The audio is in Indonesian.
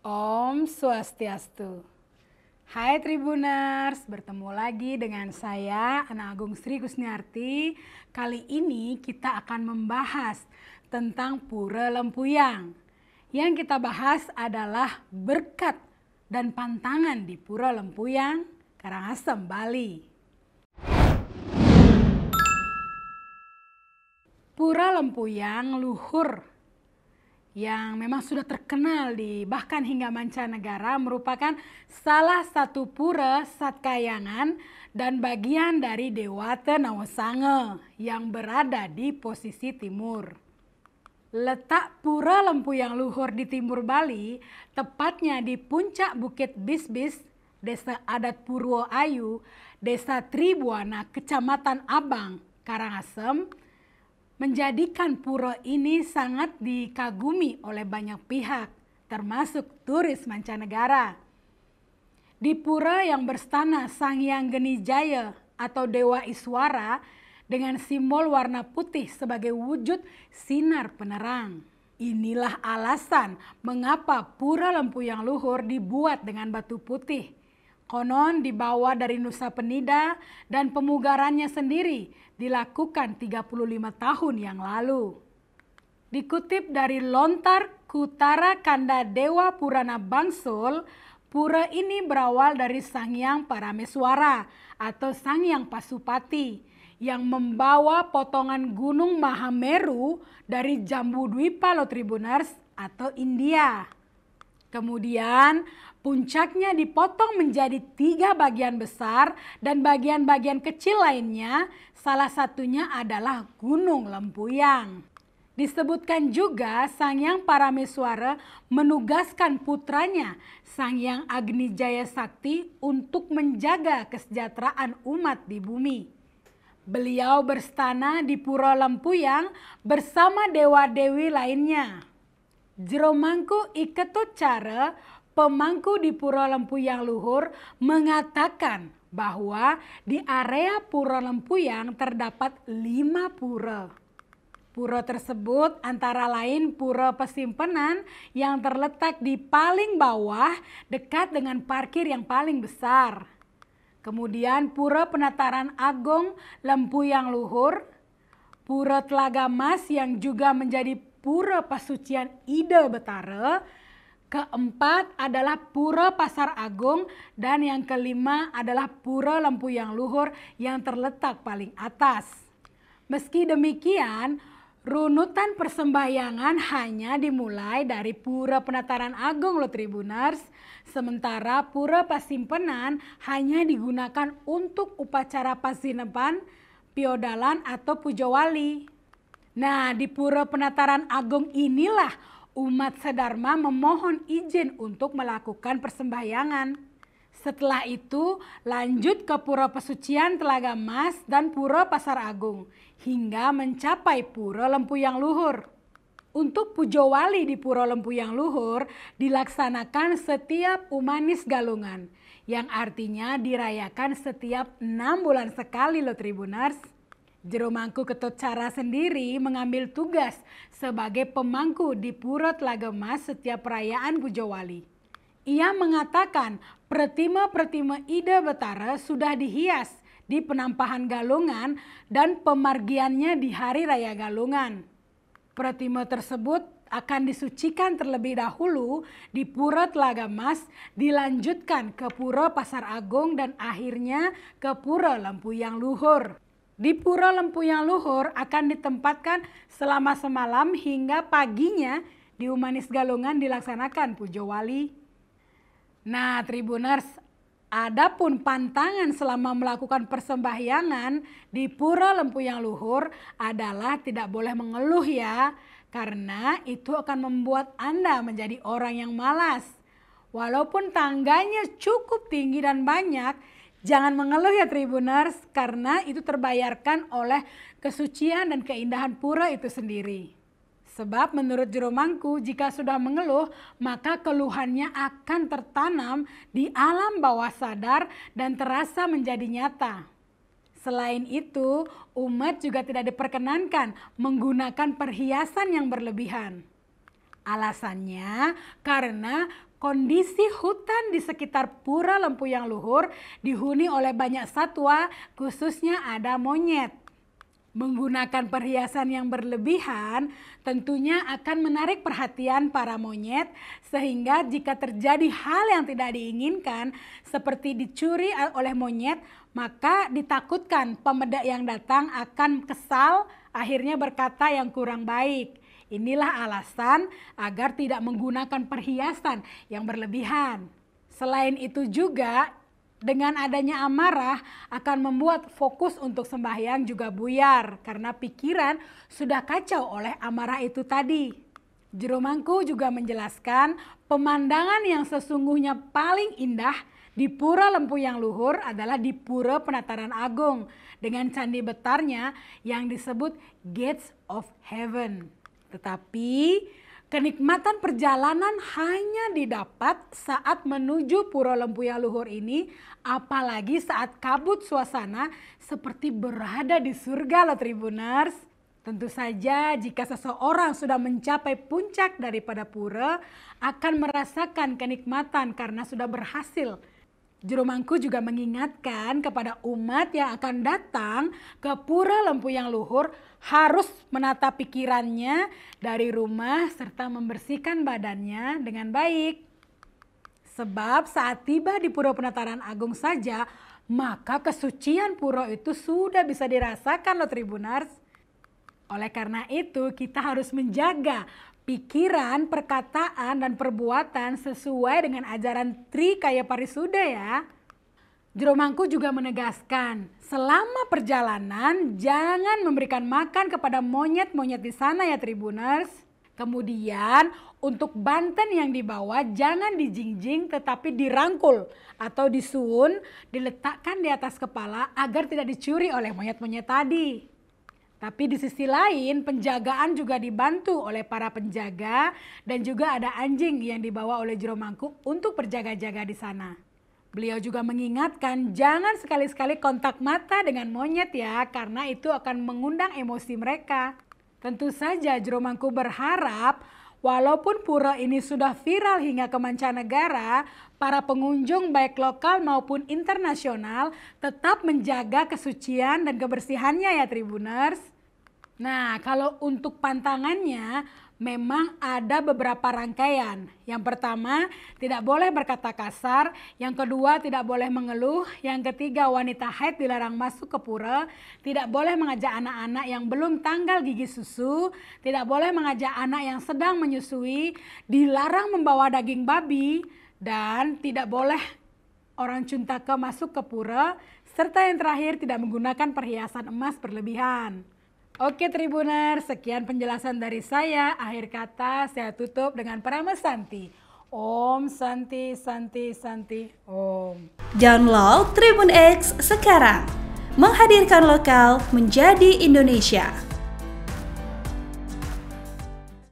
Om Swastiastu. Hai Tribuners, bertemu lagi dengan saya Ana Agung Sri Kusniarti. Kali ini kita akan membahas tentang Pura Lempuyang. Yang kita bahas adalah berkat dan pantangan di Pura Lempuyang, Karangasem, Bali. Pura Lempuyang luhur yang memang sudah terkenal bahkan hingga mancanegara merupakan salah satu pura Satkayangan dan bagian dari Dewata Nawasange yang berada di posisi timur. Letak Pura Lempuyang luhur di timur Bali, tepatnya di puncak Bukit Bisbis, Desa Adat Purwoayu, Desa Tribuana, Kecamatan Abang, Karangasem, menjadikan pura ini sangat dikagumi oleh banyak pihak, termasuk turis mancanegara. Di pura yang berstana Sang Hyang Genijaya atau Dewa Iswara dengan simbol warna putih sebagai wujud sinar penerang. Inilah alasan mengapa Pura Lempuyang luhur dibuat dengan batu putih. Konon dibawa dari Nusa Penida dan pemugarannya sendiri dilakukan 35 tahun yang lalu. Dikutip dari Lontar Kutara Kanda Dewa Purana Bangsul, pura ini berawal dari Sang Hyang Parameswara atau Sang Hyang Pasupati yang membawa potongan gunung Mahameru dari Jambudwipa Tribuners atau India. Kemudian puncaknya dipotong menjadi 3 bagian besar dan bagian-bagian kecil lainnya, salah satunya adalah Gunung Lempuyang. Disebutkan juga Sang Hyang Parameswara menugaskan putranya Sang Hyang Agni-Jaya Sakti untuk menjaga kesejahteraan umat di bumi. Beliau berstana di Pura Lempuyang bersama dewa-dewi lainnya. Jeromangku Iketut Cara, pemangku di Pura Lempuyang luhur, mengatakan bahwa di area Pura Lempuyang terdapat 5 pura. Pura tersebut antara lain Pura Pesimpenan yang terletak di paling bawah dekat dengan parkir yang paling besar. Kemudian Pura Penataran Agung Lempuyang luhur, Pura Telaga Mas yang juga menjadi Pura Pasucian Ide Betara. Keempat adalah Pura Pasar Agung dan yang kelima adalah Pura Lempuyang luhur yang terletak paling atas. Meski demikian, runutan persembahyangan hanya dimulai dari Pura Penataran Agung Tribuners, sementara Pura Pasimpenan hanya digunakan untuk upacara pasinepan, piodalan atau pujawali. Nah, di Pura Penataran Agung inilah umat sedharma memohon izin untuk melakukan persembahyangan. Setelah itu lanjut ke Pura Pesucian Telaga Mas dan Pura Pasar Agung hingga mencapai Pura Lempuyang luhur. Untuk pujawali di Pura Lempuyang luhur dilaksanakan setiap Umanis Galungan, yang artinya dirayakan setiap 6 bulan sekali Tribuners. Jeromangku Ketut Cara sendiri mengambil tugas sebagai pemangku di Pura Telaga Mas setiap perayaan pujawali. Ia mengatakan pretima-pretima Ide Betara sudah dihias di penampahan Galungan dan pemargiannya di Hari Raya Galungan. Pretima tersebut akan disucikan terlebih dahulu di Pura Telaga Mas, dilanjutkan ke Pura Pasar Agung dan akhirnya ke Pura Lempuyang luhur. Di Pura Lempuyang luhur akan ditempatkan selama semalam hingga paginya di Umanis Galungan dilaksanakan pujawali. Nah, Tribuners, adapun pantangan selama melakukan persembahyangan di Pura Lempuyang luhur adalah tidak boleh mengeluh ya, karena itu akan membuat Anda menjadi orang yang malas. Walaupun tangganya cukup tinggi dan banyak, jangan mengeluh ya Tribuners, karena itu terbayarkan oleh kesucian dan keindahan pura itu sendiri. Sebab menurut Jeromangku, jika sudah mengeluh, maka keluhannya akan tertanam di alam bawah sadar dan terasa menjadi nyata. Selain itu, umat juga tidak diperkenankan menggunakan perhiasan yang berlebihan. Alasannya karena kondisi hutan di sekitar Pura Lempuyang Luhur dihuni oleh banyak satwa, khususnya ada monyet. Menggunakan perhiasan yang berlebihan tentunya akan menarik perhatian para monyet, sehingga jika terjadi hal yang tidak diinginkan seperti dicuri oleh monyet, maka ditakutkan pemedak yang datang akan kesal, akhirnya berkata yang kurang baik. Inilah alasan agar tidak menggunakan perhiasan yang berlebihan. Selain itu juga, dengan adanya amarah akan membuat fokus untuk sembahyang juga buyar karena pikiran sudah kacau oleh amarah itu tadi. Juru Mangku juga menjelaskan pemandangan yang sesungguhnya paling indah di Pura Lempuyang Luhur adalah di Pura Penataran Agung dengan candi betarnya yang disebut Gates of Heaven. Tetapi kenikmatan perjalanan hanya didapat saat menuju Pura Lempuyang Luhur ini, apalagi saat kabut suasana seperti berada di surga loh Tribuners. Tentu saja jika seseorang sudah mencapai puncak daripada pura akan merasakan kenikmatan karena sudah berhasil. Juru Mangku juga mengingatkan kepada umat yang akan datang ke Pura Lempuyang Luhur harus menata pikirannya dari rumah serta membersihkan badannya dengan baik. Sebab saat tiba di Pura Penataran Agung saja, maka kesucian pura itu sudah bisa dirasakan loh Tribuners. Oleh karena itu kita harus menjaga pikiran, perkataan, dan perbuatan sesuai dengan ajaran Trikaya Parisuda ya. Juru Mangku juga menegaskan, selama perjalanan jangan memberikan makan kepada monyet-monyet di sana ya Tribuners. Kemudian untuk banten yang dibawa jangan dijingjing tetapi dirangkul atau disuun, diletakkan di atas kepala agar tidak dicuri oleh monyet-monyet tadi. Tapi di sisi lain penjagaan juga dibantu oleh para penjaga dan juga ada anjing yang dibawa oleh Juru Mangku untuk berjaga-jaga di sana. Beliau juga mengingatkan jangan sekali-sekali kontak mata dengan monyet ya, karena itu akan mengundang emosi mereka. Tentu saja Juru Mangku berharap walaupun pura ini sudah viral hingga ke mancanegara, para pengunjung baik lokal maupun internasional tetap menjaga kesucian dan kebersihannya ya Tribuners. Nah, kalau untuk pantangannya memang ada beberapa rangkaian. Yang pertama, tidak boleh berkata kasar. Yang kedua, tidak boleh mengeluh. Yang ketiga, wanita haid dilarang masuk ke pura. Tidak boleh mengajak anak-anak yang belum tanggal gigi susu. Tidak boleh mengajak anak yang sedang menyusui. Dilarang membawa daging babi. Dan tidak boleh orang cuntaka masuk ke pura. Serta yang terakhir, tidak menggunakan perhiasan emas berlebihan. Oke Tribuners, sekian penjelasan dari saya. Akhir kata saya tutup dengan Parama Santi. Om Santi Santi Santi Om. Download Tribun X sekarang. Menghadirkan lokal menjadi Indonesia.